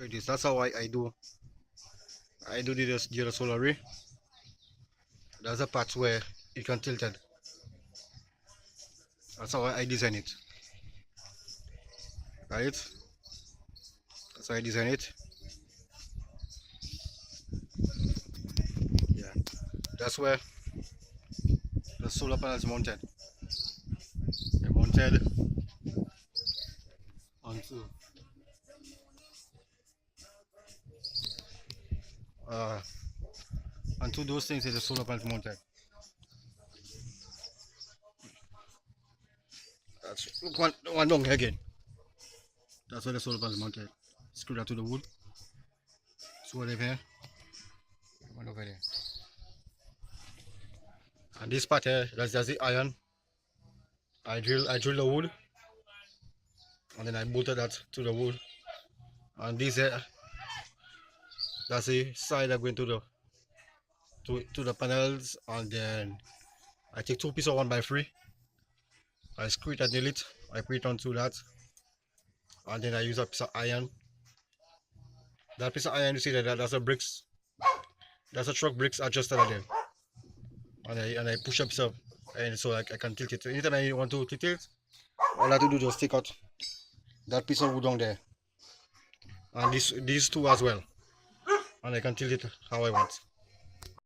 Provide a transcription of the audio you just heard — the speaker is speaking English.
So it is. That's how I do the jwsolarusa array. There's a part where it can tilt it. That's how I design it. Right? That's how I design it. Yeah. That's where the solar panel is mounted. They're mounted onto those things is the solar panel mounted. That's look one down here again. That's where the solar panel is mounted. Screw that to the wood. So one over here, one over there. And this part here, that's the iron. I drill the wood, and then I bolted that to the wood. And this here, that's the side I'm going to the panels, and then I take 2 pieces of 1x3. I screw it and nail it. I put it onto that, and then I use a piece of iron. That piece of iron, you see that's a bricks. That's a truck bricks adjusted again. And I push up so, and so I can tilt it. Anytime I want to tilt it, all I have to do is just take out that piece of wood down there, and these two as well, and I can tilt it how I want.